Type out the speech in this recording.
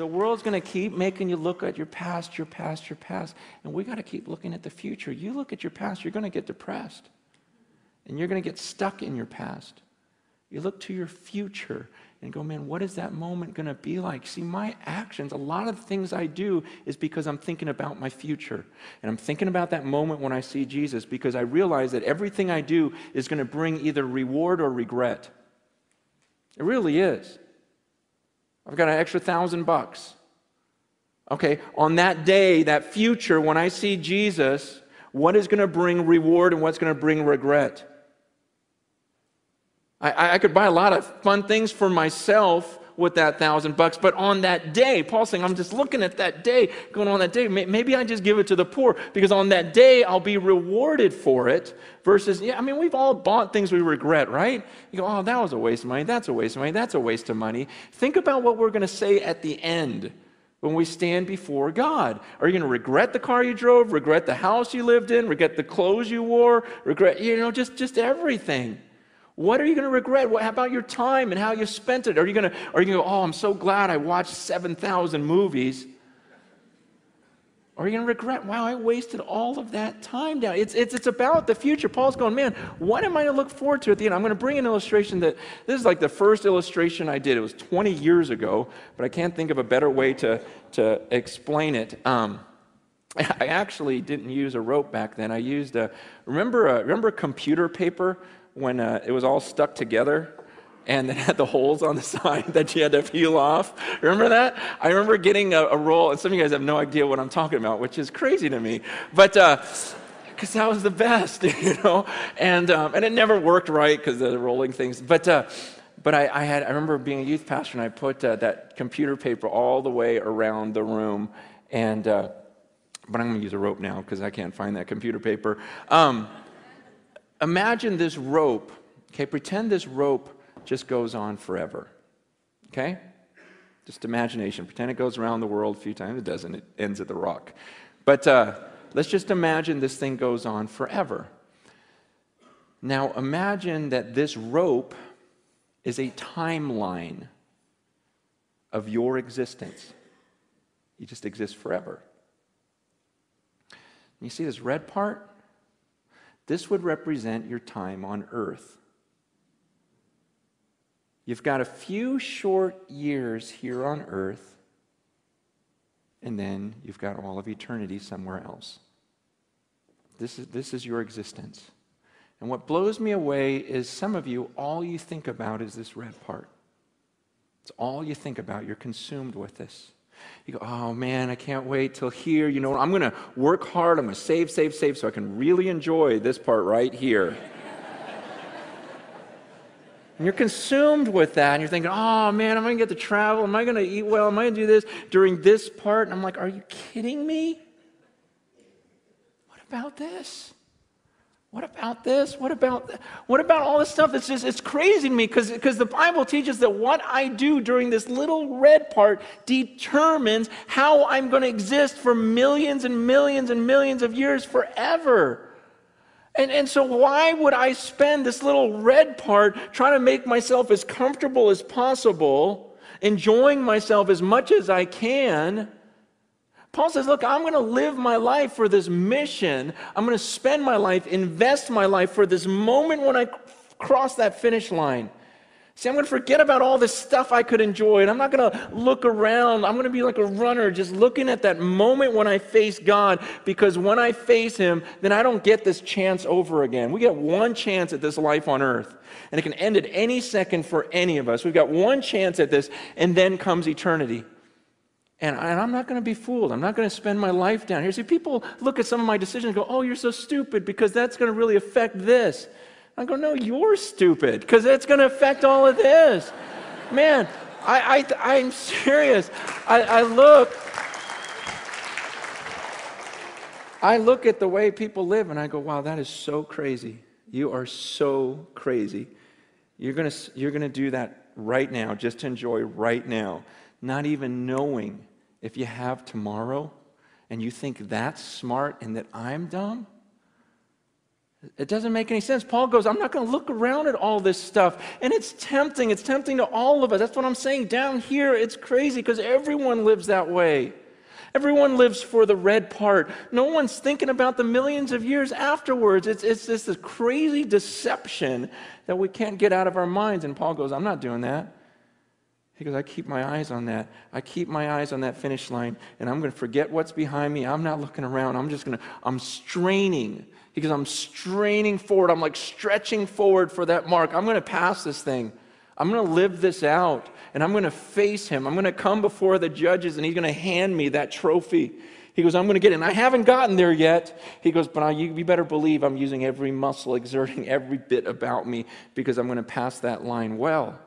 The world's going to keep making you look at your past, your past, your past. And we got to keep looking at the future. You look at your past, you're going to get depressed. And you're going to get stuck in your past. You look to your future and go, man, what is that moment going to be like? See, my actions, a lot of the things I do is because I'm thinking about my future. And I'm thinking about that moment when I see Jesus, because I realize that everything I do is going to bring either reward or regret. It really is. I've got an extra $1,000. Okay, on that day, that future, when I see Jesus, what is going to bring reward and what's going to bring regret? I could buy a lot of fun things for myself with that $1,000, but on that day, Paul's saying, I'm just looking at that day, going on that day, maybe I just give it to the poor, because on that day, I'll be rewarded for it, versus, we've all bought things we regret, right? You go, oh, that was a waste of money, that's a waste of money, that's a waste of money. Think about what we're going to say at the end when we stand before God. Are you going to regret the car you drove, regret the house you lived in, regret the clothes you wore, regret, just everything? What are you going to regret? What about your time and how you spent it? Are you going to go, oh, I'm so glad I watched 7,000 movies? Or are you going to regret, wow, I wasted all of that time down? It's about the future. Paul's going, man, what am I going to look forward to at the end? I'm going to bring an illustration that, this is like the first illustration I did. It was 20 years ago, but I can't think of a better way to explain it. I actually didn't use a rope back then. I used remember computer paper? When it was all stuck together and it had the holes on the side that you had to peel off. Remember that? I remember getting a roll, and some of you guys have no idea what I'm talking about, which is crazy to me. But because that was the best, and it never worked right because of the rolling things. But I remember being a youth pastor, and I put that computer paper all the way around the room, and but I'm going to use a rope now because I can't find that computer paper. Imagine this rope, okay? Pretend this rope just goes on forever, okay? Just imagination. Pretend it goes around the world a few times. It doesn't. It ends at the rock. But let's just imagine this thing goes on forever. Now imagine that this rope is a timeline of your existence. You just exist forever. And you see this red part? This would represent your time on earth. You've got a few short years here on earth, and then you've got all of eternity somewhere else. This is your existence. And what blows me away is some of you, all you think about is this red part. It's all you think about. You're consumed with this. You go, oh man, I can't wait till here. I'm going to work hard. I'm going to save so I can really enjoy this part right here. And you're consumed with that. And you're thinking, oh man, am I going to get to travel? Am I going to eat well? Am I going to do this during this part? And I'm like, are you kidding me? What about this? What about this? What about all this stuff? It's crazy to me because the Bible teaches that what I do during this little red part determines how I'm going to exist for millions and millions and millions of years forever. And so why would I spend this little red part trying to make myself as comfortable as possible, enjoying myself as much as I can? Paul says, look, I'm going to live my life for this mission. I'm going to spend my life, invest my life for this moment when I cross that finish line. See, I'm going to forget about all this stuff I could enjoy, and I'm not going to look around. I'm going to be like a runner, just looking at that moment when I face God, because when I face Him, then I don't get this chance over again. We get one chance at this life on earth, and it can end at any second for any of us. We've got one chance at this, and then comes eternity. And I'm not going to be fooled. I'm not going to spend my life down here. See, people look at some of my decisions and go, oh, you're so stupid because that's going to really affect this. I go, no, you're stupid because it's going to affect all of this. Man, I'm serious. I look at the way people live and I go, wow, that is so crazy. You are so crazy. You're going to do that right now, just to enjoy right now, not even knowing if you have tomorrow, and you think that's smart and that I'm dumb? It doesn't make any sense. Paul goes, I'm not going to look around at all this stuff. And it's tempting. It's tempting to all of us. That's what I'm saying. Down here, it's crazy because everyone lives that way. Everyone lives for the red part. No one's thinking about the millions of years afterwards. It's this crazy deception that we can't get out of our minds. And Paul goes, I'm not doing that. He goes, I keep my eyes on that. I keep my eyes on that finish line, and I'm going to forget what's behind me. I'm not looking around. I'm straining. He goes, I'm straining forward. I'm like stretching forward for that mark. I'm going to pass this thing. I'm going to live this out, and I'm going to face him. I'm going to come before the judges, and he's going to hand me that trophy. He goes, I'm going to get it. And I haven't gotten there yet. He goes, but you better believe I'm using every muscle, exerting every bit about me, because I'm going to pass that line well.